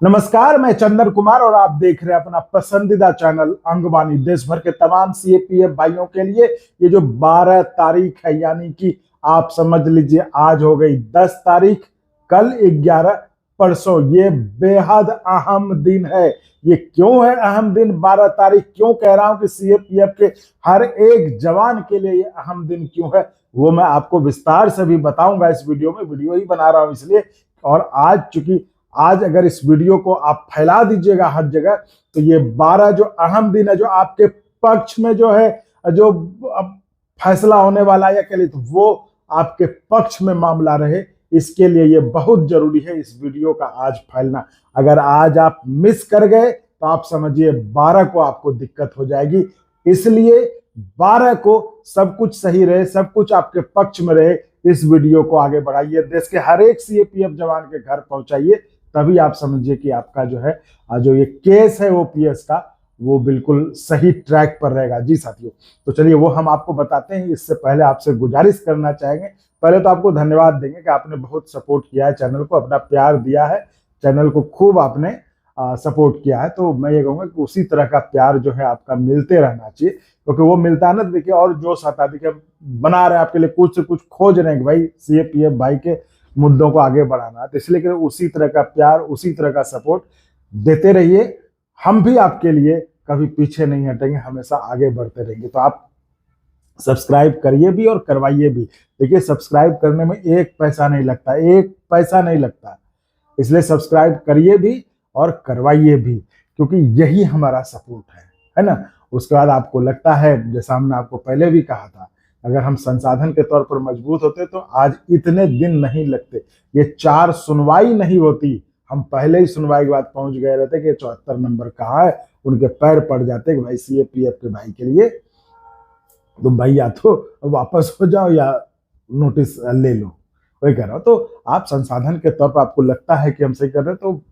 नमस्कार, मैं चंदन कुमार और आप देख रहे हैं अपना पसंदीदा चैनल अंगवानी। देश भर के तमाम सीएपीएफ भाइयों के लिए ये जो 12 तारीख है, यानी कि आप समझ लीजिए आज हो गई 10 तारीख, कल 11, परसों, ये बेहद अहम दिन है। ये क्यों है अहम दिन? 12 तारीख क्यों कह रहा हूं कि सीएपीएफ के हर एक जवान के लिए ये अहम दिन क्यों है, वो मैं आपको विस्तार से भी बताऊंगा इस वीडियो में। वीडियो ही बना रहा हूं इसलिए। और आज चूंकि आज अगर इस वीडियो को आप फैला दीजिएगा हर जगह, तो ये 12 जो अहम दिन है, जो आपके पक्ष में जो है, जो फैसला होने वाला है, या कह लीजिए तो वो आपके पक्ष में मामला रहे, इसके लिए ये बहुत जरूरी है इस वीडियो का आज फैलना। अगर आज आप मिस कर गए तो आप समझिए 12 को आपको दिक्कत हो जाएगी। इसलिए 12 को सब कुछ सही रहे, सब कुछ आपके पक्ष में रहे, इस वीडियो को आगे बढ़ाइए, देश के हर एक सीएपीएफ जवान के घर पहुंचाइए। तभी आप समझिए कि आपका जो है जो ये केस है ओपीएस का, वो बिल्कुल सही ट्रैक पर रहेगा। जी साथियों, तो चलिए वो हम आपको बताते हैं। इससे पहले आपसे गुजारिश करना चाहेंगे, पहले तो आपको धन्यवाद देंगे कि आपने बहुत सपोर्ट किया है चैनल को, अपना प्यार दिया है चैनल को, खूब आपने सपोर्ट किया है। तो मैं ये कहूँगा कि उसी तरह का प्यार जो है आपका मिलते रहना चाहिए, क्योंकि वो मिलता है ना, देखिए और जोश आता है। देखिए बना रहे हैं आपके लिए, कुछ से कुछ खोज रहे हैं कि भाई सीएपीएफ भाई के मुद्दों को आगे बढ़ाना है, तो इसलिए कि उसी तरह का प्यार, उसी तरह का सपोर्ट देते रहिए। हम भी आपके लिए कभी पीछे नहीं हटेंगे, हमेशा आगे बढ़ते रहेंगे। तो आप सब्सक्राइब करिए भी और करवाइए भी। देखिए सब्सक्राइब करने में एक पैसा नहीं लगता, एक पैसा नहीं लगता, इसलिए सब्सक्राइब करिए भी और करवाइए भी, क्योंकि यही हमारा सपोर्ट है ना। उसके बाद आपको लगता है, जैसा हमने आपको पहले भी कहा था, अगर हम संसाधन के तौर पर मजबूत होते तो आज इतने दिन नहीं लगते, ये 4 सुनवाई नहीं होती। हम पहले ही सुनवाई के बाद पहुंच गए रहते कि 74 नंबर कहाँ है, उनके पैर पड़ जाते कि भाई सीएपीएफ के भाई के लिए तुम भाई या तो वापस हो जाओ या नोटिस ले लो, वही कह रहा हूँ। तो आप संसाधन के तौर पर आपको लगता है कि हम सही कर रहे हैं, तो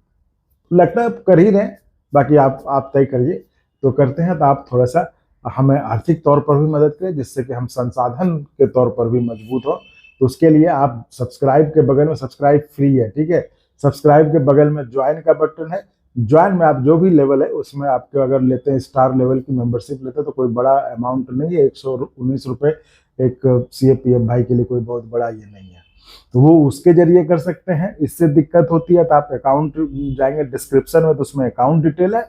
लगता है कर ही रहे, बाकी आप तय करिए। तो करते हैं तो आप थोड़ा सा हमें आर्थिक तौर पर भी मदद करें, जिससे कि हम संसाधन के तौर पर भी मजबूत हो। तो उसके लिए आप सब्सक्राइब के बगल में, सब्सक्राइब फ्री है, ठीक है, सब्सक्राइब के बगल में ज्वाइन का बटन है। ज्वाइन में आप जो भी लेवल है उसमें आपके अगर लेते हैं, स्टार लेवल की मेंबरशिप लेते हैं, तो कोई बड़ा अमाउंट नहीं है, 119 रुपये एक सीएपीएफ भाई के लिए कोई बहुत बड़ा ये नहीं है। तो वो उसके जरिए कर सकते हैं। इससे दिक्कत होती है तो आप अकाउंट जाएंगे डिस्क्रिप्शन में, तो उसमें अकाउंट डिटेल है।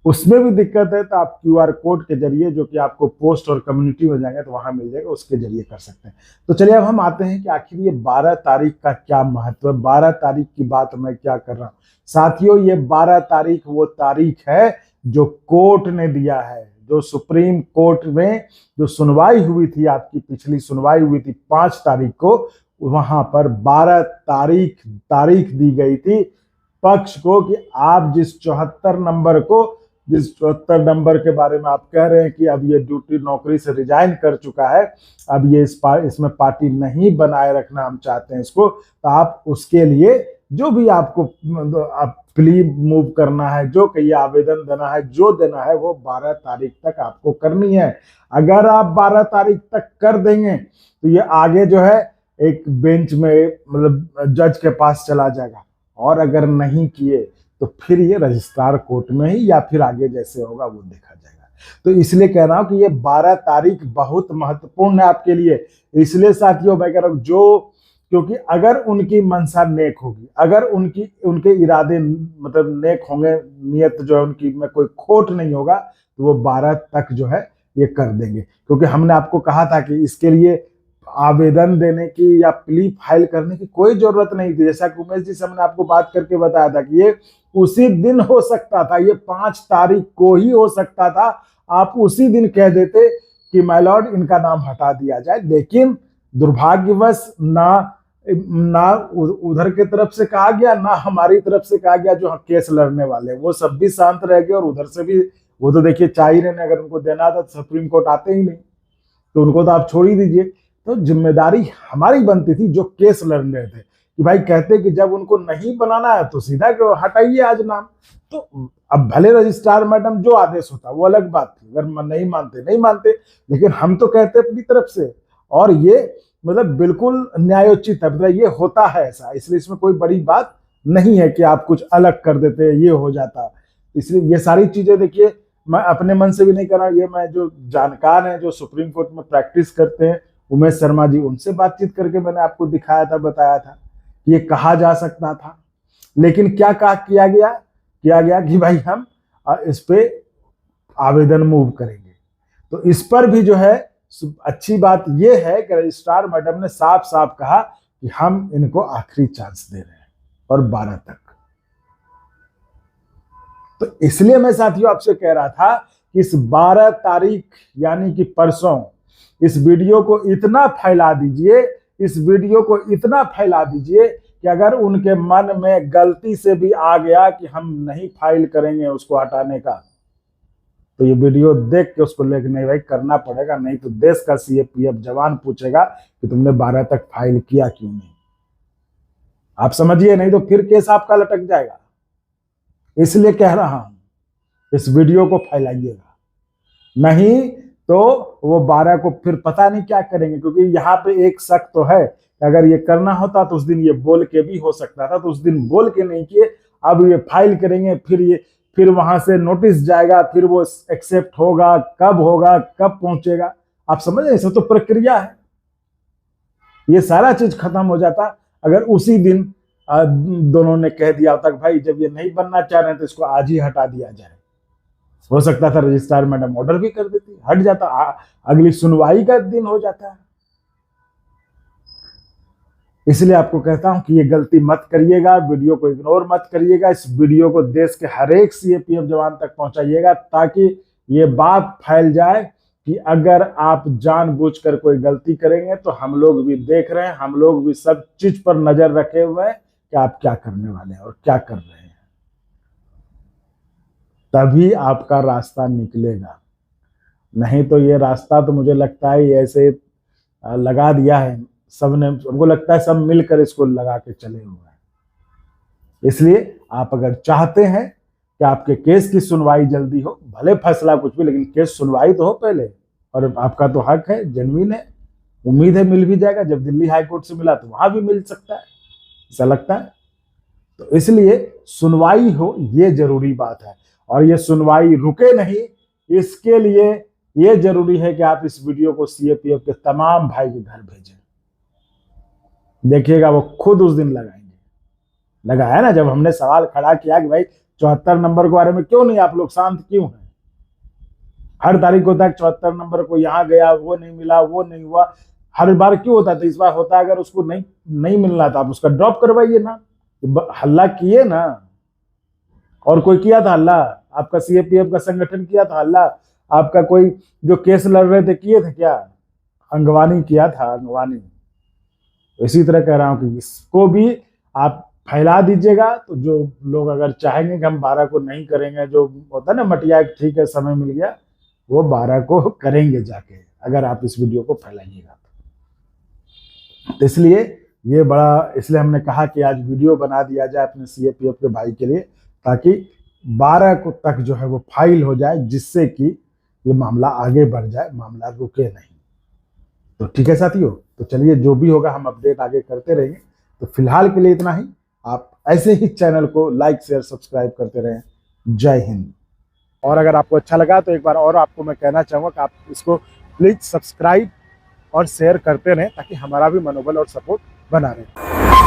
उसमें भी दिक्कत है तो आप क्यूआर कोड के जरिए, जो कि आपको पोस्ट और कम्युनिटी में जाएंगे तो वहां मिल जाएगा, उसके जरिए कर सकते हैं। तो चलिए अब हम आते हैं कि आखिर ये 12 तारीख का क्या महत्व है, 12 तारीख की बात मैं क्या कर रहा हूँ। साथियों, ये 12 तारीख वो तारीख है जो कोर्ट ने दिया है, जो सुप्रीम कोर्ट में जो सुनवाई हुई थी, आपकी पिछली सुनवाई हुई थी 5 तारीख को, वहां पर 12 तारीख दी गई थी पक्ष को कि आप जिस 74 नंबर के बारे में आप कह रहे हैं कि अब ये ड्यूटी नौकरी से रिजाइन कर चुका है, अब ये इसमें पार्टी नहीं बनाए रखना हम चाहते हैं इसको, तो आप उसके लिए जो भी आपको आप प्ली मूव करना है, जो कहिए आवेदन देना है, जो देना है, वो 12 तारीख तक आपको करनी है। अगर आप 12 तारीख तक कर देंगे तो ये आगे जो है एक बेंच में, मतलब जज के पास चला जाएगा, और अगर नहीं किए तो फिर ये रजिस्ट्रार कोर्ट में ही या फिर आगे जैसे होगा वो देखा जाएगा। तो इसलिए कह रहा हूं कि ये 12 तारीख बहुत महत्वपूर्ण है आपके लिए। इसलिए साथियों मैं कह रहा हूं, जो क्योंकि अगर उनकी मनसा नेक होगी, अगर उनके इरादे मतलब नेक होंगे, नियत जो है उनकी में कोई खोट नहीं होगा, तो वो 12 तक जो है ये कर देंगे। क्योंकि हमने आपको कहा था कि इसके लिए आवेदन देने की या प्ली फाइल करने की कोई जरूरत नहीं थी। जैसा कि उमेश जी से हमने आपको बात करके बताया था कि ये उसी दिन हो सकता था, ये 5 तारीख को ही हो सकता था। आप उसी दिन कह देते कि माय लॉर्ड इनका नाम हटा दिया जाए, लेकिन दुर्भाग्यवश ना उधर की तरफ से कहा गया, ना हमारी तरफ से कहा गया। जो केस लड़ने वाले वो सब भी शांत रह गए, और उधर से भी वो तो देखिए चाह ही रहे, अगर उनको देना था तो सुप्रीम कोर्ट आते ही नहीं, तो उनको तो आप छोड़ ही दीजिए। तो जिम्मेदारी हमारी बनती थी जो केस लड़ रहे थे, कि भाई कहते कि जब उनको नहीं बनाना है तो सीधा हटाइए आज नाम। तो अब भले रजिस्ट्रार मैडम जो आदेश होता वो अलग बात थी, अगर नहीं मानते, लेकिन हम तो कहते अपनी तरफ से, और ये मतलब बिल्कुल न्यायोचित है, मतलब ये होता है ऐसा, इसलिए इसमें कोई बड़ी बात नहीं है कि आप कुछ अलग कर देते, ये हो जाता। इसलिए ये सारी चीजें देखिए मैं अपने मन से भी नहीं कर रहा, ये मैं जो जानकार हैं जो सुप्रीम कोर्ट में प्रैक्टिस करते हैं, उमेश शर्मा जी, उनसे बातचीत करके मैंने आपको दिखाया था, बताया था कि ये कहा जा सकता था। लेकिन क्या कहा किया गया कि भाई हम इस पे आवेदन मूव करेंगे। तो इस पर भी जो है अच्छी बात यह है कि रजिस्ट्रार मैडम ने साफ साफ कहा कि हम इनको आखिरी चांस दे रहे हैं और 12 तक। तो इसलिए मैं साथियों आपसे कह रहा था कि इस 12 तारीख यानी कि परसों इस वीडियो को इतना फैला दीजिए, इस वीडियो को इतना फैला दीजिए कि अगर उनके मन में गलती से भी आ गया कि हम नहीं फाइल करेंगे उसको हटाने का, तो ये वीडियो देख के उसको लेकर नहीं भाई करना पड़ेगा, नहीं तो देश का सीएपीएफ जवान पूछेगा कि तुमने 12 तक फाइल किया क्यों नहीं। आप समझिए, नहीं तो फिर केस आपका लटक जाएगा। इसलिए कह रहा हूं इस वीडियो को फैलाइएगा, नहीं तो वो 12 को फिर पता नहीं क्या करेंगे। क्योंकि यहाँ पे एक शक तो है, अगर ये करना होता तो उस दिन ये बोल के भी हो सकता था, तो उस दिन बोल के नहीं किए, अब ये फाइल करेंगे, फिर वहां से नोटिस जाएगा, फिर वो एक्सेप्ट होगा, कब पहुंचेगा, आप समझ रहे, तो प्रक्रिया है। ये सारा चीज खत्म हो जाता अगर उसी दिन दोनों ने कह दिया होता कि भाई जब ये नहीं बनना चाह रहे हैं तो इसको आज ही हटा दिया जाए। हो सकता था रजिस्ट्रार मैडम ऑर्डर भी कर देती, हट जाता, अगली सुनवाई का दिन हो जाता। इसलिए आपको कहता हूं कि ये गलती मत करिएगा, वीडियो को इग्नोर मत करिएगा, इस वीडियो को देश के हर एक सीएपीएफ जवान तक पहुंचाइएगा, ताकि ये बात फैल जाए कि अगर आप जानबूझकर कोई गलती करेंगे तो हम लोग भी देख रहे हैं, हम लोग भी सब चीज पर नजर रखे हुए हैं कि आप क्या करने वाले हैं और क्या कर रहे हैं। तभी आपका रास्ता निकलेगा, नहीं तो ये रास्ता तो मुझे लगता है ऐसे लगा दिया है सबने, हमको लगता है सब मिलकर इसको लगा के चले हुए हैं। इसलिए आप अगर चाहते हैं कि आपके केस की सुनवाई जल्दी हो, भले फैसला कुछ भी, लेकिन केस सुनवाई तो हो पहले, और आपका तो हक है, जेन्युइन है, उम्मीद है मिल भी जाएगा। जब दिल्ली हाई कोर्ट से मिला तो वहां भी मिल सकता है, ऐसा लगता है। तो इसलिए सुनवाई हो, ये जरूरी बात है, और ये सुनवाई रुके नहीं, इसके लिए ये जरूरी है कि आप इस वीडियो को सीएपीएफ के तमाम भाई के घर भेजें। देखिएगा वो खुद उस दिन लगाएंगे। लगाया ना, जब हमने सवाल खड़ा किया कि भाई 74 नंबर के बारे में क्यों नहीं, आप लोग शांत क्यों हैं? हर तारीख को होता है 74 नंबर को यहाँ गया, वो नहीं मिला, वो नहीं हुआ, हर बार क्यों होता था? इस बार होता है अगर उसको नहीं मिलना था आप उसका ड्रॉप करवाइए ना, हल्ला किए ना। और कोई किया था हल्ला? आपका सीएपीएफ का संगठन किया था हल्ला? आपका कोई जो केस लड़ रहे थे किए थे क्या? अंगवानी किया था, अंगवानी। तो इसी तरह कह रहा हूं कि इसको भी आप फैला दीजिएगा, तो जो लोग अगर चाहेंगे कि हम 12 को नहीं करेंगे, जो होता है ना मटिया ठीक है समय मिल गया, वो 12 को करेंगे जाके, अगर आप इस वीडियो को फैलाइएगा। तो इसलिए ये बड़ा, इसलिए हमने कहा कि आज वीडियो बना दिया जाए अपने सीएपीएफ के भाई के लिए, ताकि 12 को तक जो है वो फाइल हो जाए, जिससे कि ये मामला आगे बढ़ जाए, मामला रुके नहीं। तो ठीक है साथियों, तो चलिए जो भी होगा हम अपडेट आगे करते रहेंगे। तो फिलहाल के लिए इतना ही। आप ऐसे ही चैनल को लाइक शेयर सब्सक्राइब करते रहें। जय हिंद। और अगर आपको अच्छा लगा तो एक बार और आपको मैं कहना चाहूँगा कि आप इसको प्लीज सब्सक्राइब और शेयर करते रहें, ताकि हमारा भी मनोबल और सपोर्ट बना रहे।